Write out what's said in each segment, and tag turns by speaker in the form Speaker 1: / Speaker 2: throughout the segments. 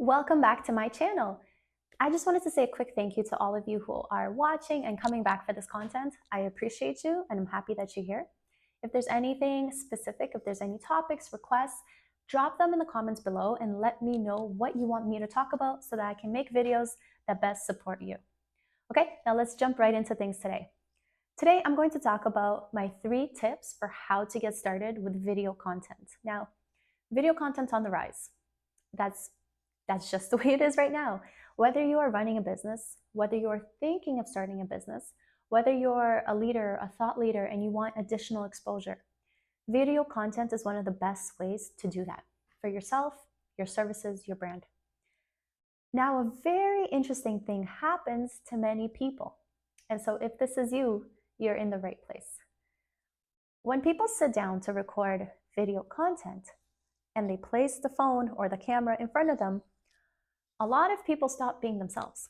Speaker 1: Welcome back to my channel. I just wanted to say a quick thank you to all of you who are watching and coming back for this content. I appreciate you and I'm happy that you're here. If there's anything specific, if there's any topics, requests, drop them in the comments below and let me know what you want me to talk about so that I can make videos that best support you. Okay, now let's jump right into things today. Today, I'm going to talk about my 3 tips for how to get started with video content. Now, video content on the rise. That's just the way it is right now. Whether you are running a business, whether you're thinking of starting a business, whether you're a leader, a thought leader, and you want additional exposure, video content is one of the best ways to do that for yourself, your services, your brand. Now, a very interesting thing happens to many people. And so if this is you, you're in the right place. When people sit down to record video content and they place the phone or the camera in front of them, a lot of people stop being themselves.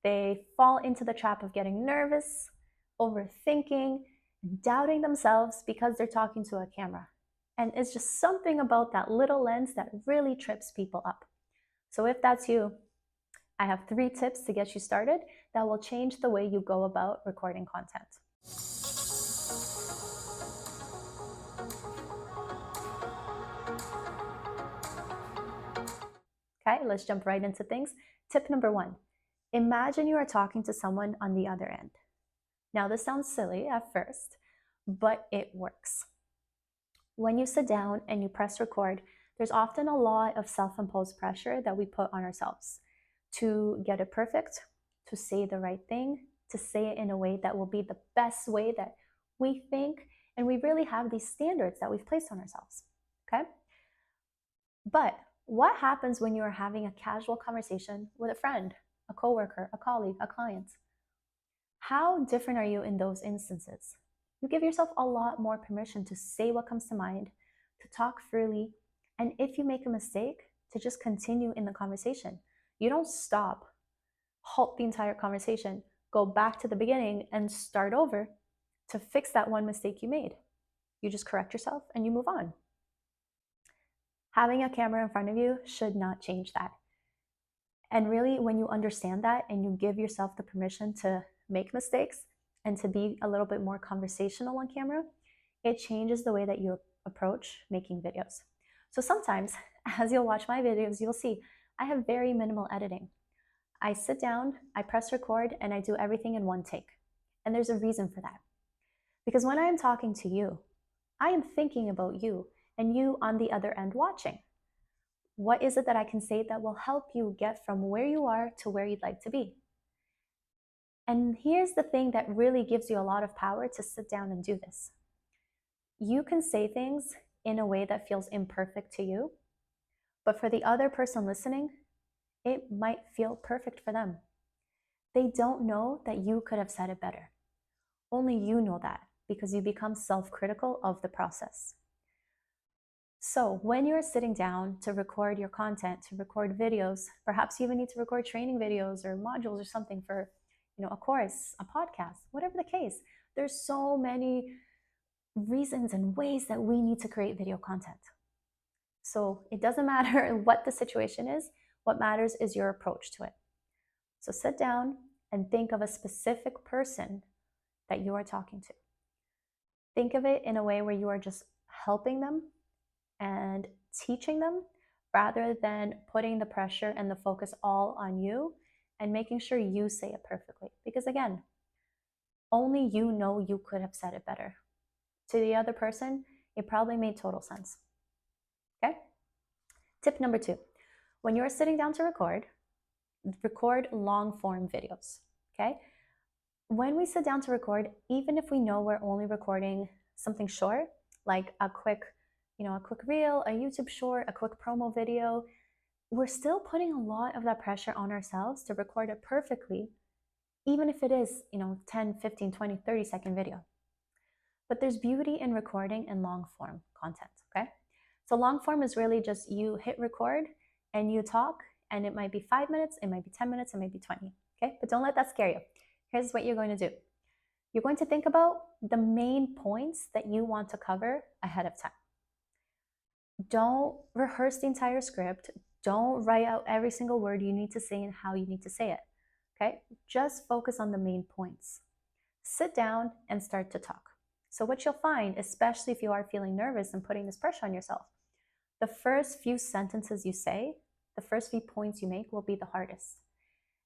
Speaker 1: They fall into the trap of getting nervous, overthinking, doubting themselves because they're talking to a camera. And it's just something about that little lens that really trips people up. So if that's you, I have 3 tips to get you started that will change the way you go about recording content. Okay, let's jump right into things. Tip number 1, imagine you are talking to someone on the other end. Now, this sounds silly at first, but it works. When you sit down and you press record, there's often a lot of self-imposed pressure that we put on ourselves to get it perfect, to say the right thing, to say it in a way that will be the best way that we think, and we really have these standards that we've placed on ourselves, okay? But what happens when you are having a casual conversation with a friend, a coworker, a colleague, a client? How different are you in those instances? You give yourself a lot more permission to say what comes to mind, to talk freely, and if you make a mistake, to just continue in the conversation. You don't stop, halt the entire conversation, go back to the beginning and start over to fix that one mistake you made. You just correct yourself and you move on. Having a camera in front of you should not change that. And really, when you understand that and you give yourself the permission to make mistakes and to be a little bit more conversational on camera, it changes the way that you approach making videos. So sometimes, as you'll watch my videos, you'll see I have very minimal editing. I sit down, I press record, and I do everything in one take. And there's a reason for that. Because when I am talking to you, I am thinking about you and you on the other end watching. What is it that I can say that will help you get from where you are to where you'd like to be? And here's the thing that really gives you a lot of power to sit down and do this. You can say things in a way that feels imperfect to you, but for the other person listening, it might feel perfect for them. They don't know that you could have said it better. Only you know that because you become self-critical of the process. So when you're sitting down to record your content, to record videos, perhaps you even need to record training videos or modules or something for, a course, a podcast, whatever the case, there's so many reasons and ways that we need to create video content. So it doesn't matter what the situation is, what matters is your approach to it. So sit down and think of a specific person that you are talking to. Think of it in a way where you are just helping them and teaching them rather than putting the pressure and the focus all on you and making sure you say it perfectly. Because again, only you know you could have said it better. To the other person, it probably made total sense. Okay? Tip number 2, when you're sitting down to record long form videos. Okay? When we sit down to record, even if we know we're only recording something short, like a quick reel, a YouTube short, a quick promo video, we're still putting a lot of that pressure on ourselves to record it perfectly, even if it is, 10, 15, 20, 30-second video. But there's beauty in recording in long form content, okay? So long form is really just you hit record and you talk, and it might be 5 minutes, it might be 10 minutes, it might be 20, okay? But don't let that scare you. Here's what you're going to do. You're going to think about the main points that you want to cover ahead of time. Don't rehearse the entire script. Don't write out every single word you need to say and how you need to say it. Okay? Just focus on the main points. Sit down and start to talk. So, what you'll find, especially if you are feeling nervous and putting this pressure on yourself, the first few sentences you say, the first few points you make will be the hardest.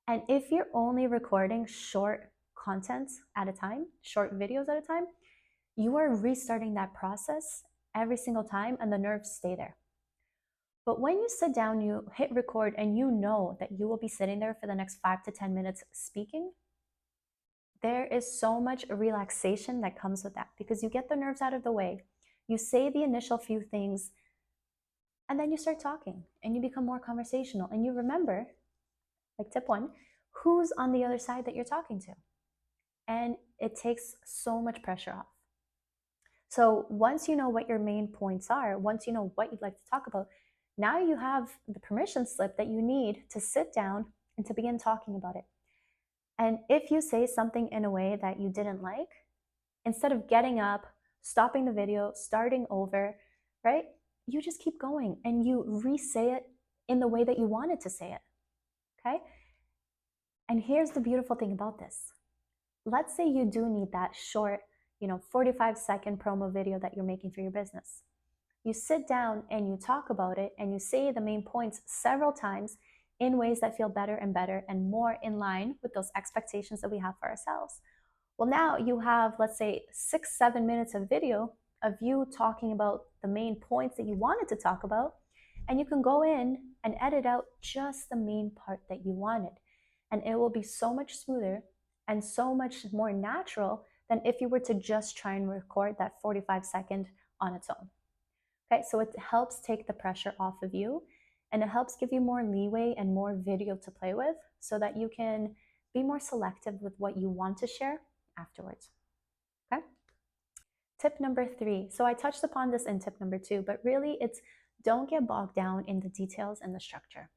Speaker 1: And if you're only recording short content at a time, short videos at a time, you are restarting that process every single time and the nerves stay there. But when you sit down, you hit record and you know that you will be sitting there for the next 5 to 10 minutes speaking, there is so much relaxation that comes with that because you get the nerves out of the way. You say the initial few things and then you start talking and you become more conversational and you remember, like tip 1, who's on the other side that you're talking to. And it takes so much pressure off. So once you know what your main points are, once you know what you'd like to talk about, now you have the permission slip that you need to sit down and to begin talking about it. And if you say something in a way that you didn't like, instead of getting up, stopping the video, starting over, right? You just keep going and you re-say it in the way that you wanted to say it, okay? And here's the beautiful thing about this. Let's say you do need that short, 45-second promo video that you're making for your business. You sit down and you talk about it and you say the main points several times in ways that feel better and more in line with those expectations that we have for ourselves. Well, now you have, let's say, 6-7 minutes of video of you talking about the main points that you wanted to talk about, and you can go in and edit out just the main part that you wanted. And it will be so much smoother and so much more natural than if you were to just try and record that 45-second on its own. Okay, so it helps take the pressure off of you and it helps give you more leeway and more video to play with so that you can be more selective with what you want to share afterwards. Okay? Tip number 3. So I touched upon this in tip number 2, but really it's don't get bogged down in the details and the structure.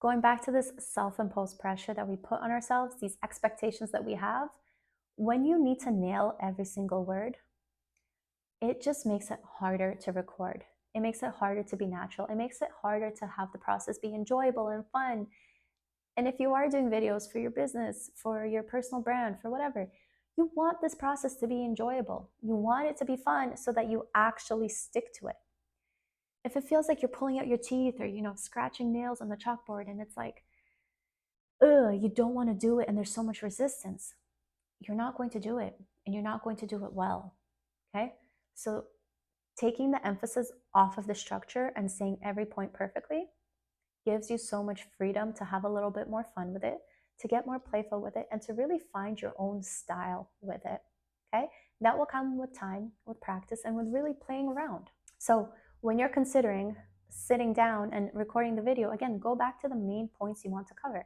Speaker 1: Going back to this self-imposed pressure that we put on ourselves, these expectations that we have, when you need to nail every single word, it just makes it harder to record. It makes it harder to be natural. It makes it harder to have the process be enjoyable and fun. And if you are doing videos for your business, for your personal brand, for whatever, you want this process to be enjoyable. You want it to be fun so that you actually stick to it. If it feels like you're pulling out your teeth or, scratching nails on the chalkboard and it's like, you don't want to do it and there's so much resistance, you're not going to do it and you're not going to do it well. Okay? So taking the emphasis off of the structure and saying every point perfectly gives you so much freedom to have a little bit more fun with it, to get more playful with it, and to really find your own style with it, okay? That will come with time, with practice, and with really playing around. So when you're considering sitting down and recording the video, again, go back to the main points you want to cover.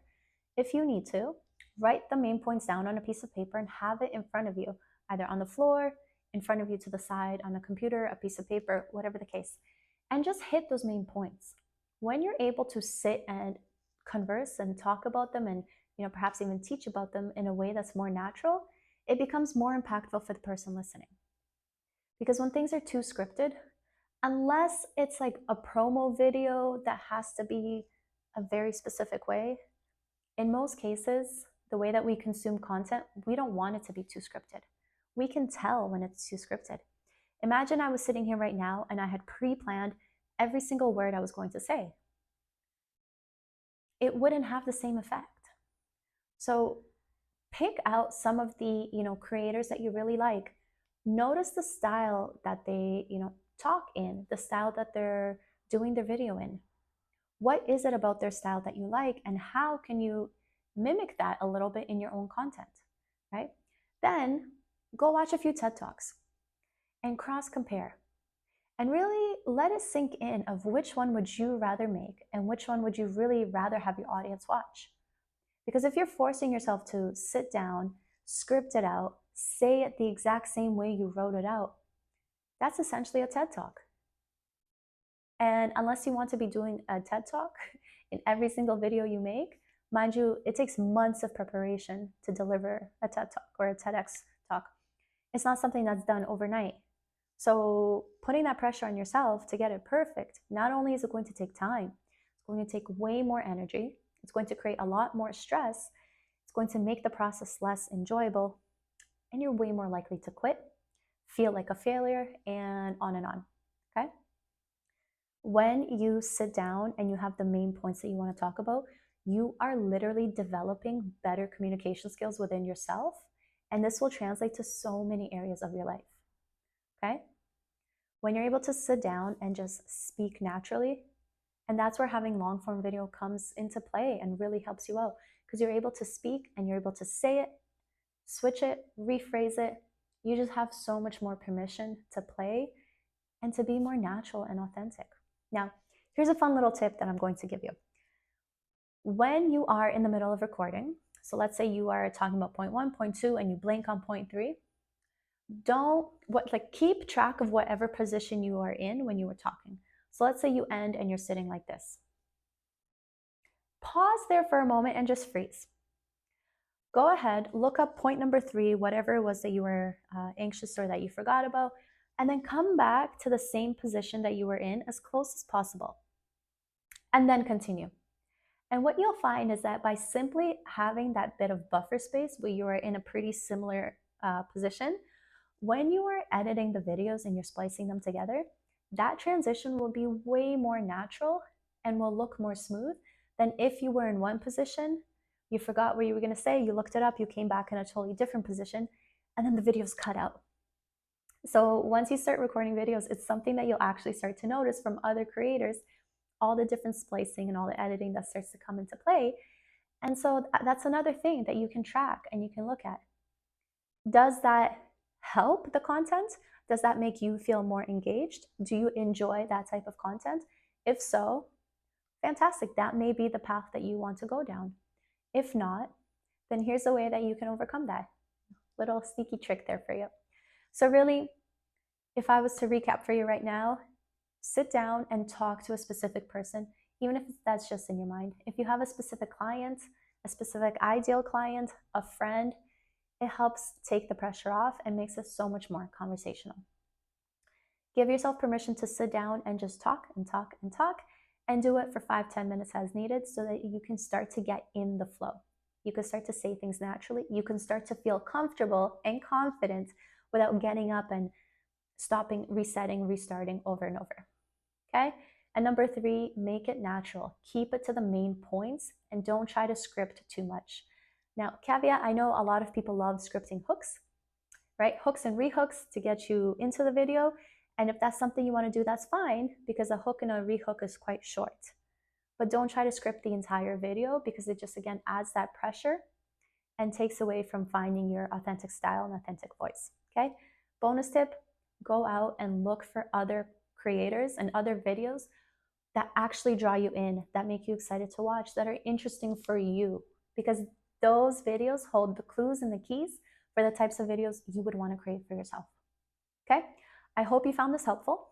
Speaker 1: If you need to, write the main points down on a piece of paper and have it in front of you, either on the floor, in front of you to the side, on a computer, a piece of paper, whatever the case, and just hit those main points. When you're able to sit and converse and talk about them and perhaps even teach about them in a way that's more natural, it becomes more impactful for the person listening. Because when things are too scripted, unless it's like a promo video that has to be a very specific way, in most cases, the way that we consume content, we don't want it to be too scripted. We can tell when it's too scripted. Imagine I was sitting here right now and I had pre-planned every single word I was going to say. It wouldn't have the same effect. So pick out some of the creators that you really like. Notice the style that they talk in, the style that they're doing their video in. What is it about their style that you like, and how can you mimic that a little bit in your own content, right? Then go watch a few TED Talks and cross compare and really let it sink in of which one would you rather make and which one would you really rather have your audience watch. Because if you're forcing yourself to sit down, script it out, say it the exact same way you wrote it out, that's essentially a TED Talk. And unless you want to be doing a TED Talk in every single video you make, mind you, it takes months of preparation to deliver a TED Talk or a TEDx talk. It's not something that's done overnight. So putting that pressure on yourself to get it perfect, not only is it going to take time, it's going to take way more energy. It's going to create a lot more stress. It's going to make the process less enjoyable, and you're way more likely to quit, feel like a failure, and on and on. Okay? When you sit down and you have the main points that you want to talk about, you are literally developing better communication skills within yourself, and this will translate to so many areas of your life. Okay? When you're able to sit down and just speak naturally, and that's where having long form video comes into play and really helps you out, because you're able to speak and you're able to say it, switch it, rephrase it. You just have so much more permission to play and to be more natural and authentic. Now, here's a fun little tip that I'm going to give you. When you are in the middle of recording, so let's say you are talking about point 1, point 2, and you blank on point 3, keep track of whatever position you are in when you were talking. So let's say you end and you're sitting like this. Pause there for a moment and just freeze. Go ahead, look up point number 3, whatever it was that you were anxious or that you forgot about, and then come back to the same position that you were in as close as possible. And then continue. And what you'll find is that by simply having that bit of buffer space where you are in a pretty similar position, when you are editing the videos and you're splicing them together, that transition will be way more natural and will look more smooth than if you were in one position, you forgot what you were going to say, you looked it up, you came back in a totally different position, and then the video's cut out. So once you start recording videos, it's something that you'll actually start to notice from other creators, all the different splicing and all the editing that starts to come into play. And so that's another thing that you can track and you can look at. Does that help the content? Does that make you feel more engaged? Do you enjoy that type of content? If so, fantastic. That may be the path that you want to go down. If not, then here's a way that you can overcome that. Little sneaky trick there for you. So really, if I was to recap for you right now, sit down and talk to a specific person, even if that's just in your mind. If you have a specific client, a specific ideal client, a friend, it helps take the pressure off and makes it so much more conversational. Give yourself permission to sit down and just talk and talk and talk, and do it for 5-10 minutes as needed so that you can start to get in the flow. You can start to say things naturally. You can start to feel comfortable and confident without getting up and stopping, resetting, restarting over and over. Okay? And number 3, make it natural. Keep it to the main points and don't try to script too much. Now, caveat, I know a lot of people love scripting hooks, right? Hooks and rehooks to get you into the video. And if that's something you want to do, that's fine, because a hook and a rehook is quite short. But don't try to script the entire video, because it just, again, adds that pressure and takes away from finding your authentic style and authentic voice. Okay? Bonus tip, go out and look for other creators and other videos that actually draw you in, that make you excited to watch, that are interesting for you, because those videos hold the clues and the keys for the types of videos you would want to create for yourself. Okay? I hope you found this helpful.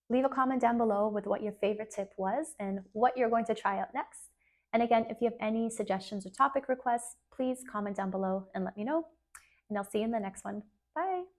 Speaker 1: Leave a comment down below with what your favorite tip was and what you're going to try out next. And again, if you have any suggestions or topic requests, please comment down below and let me know. And I'll see you in the next one. Bye.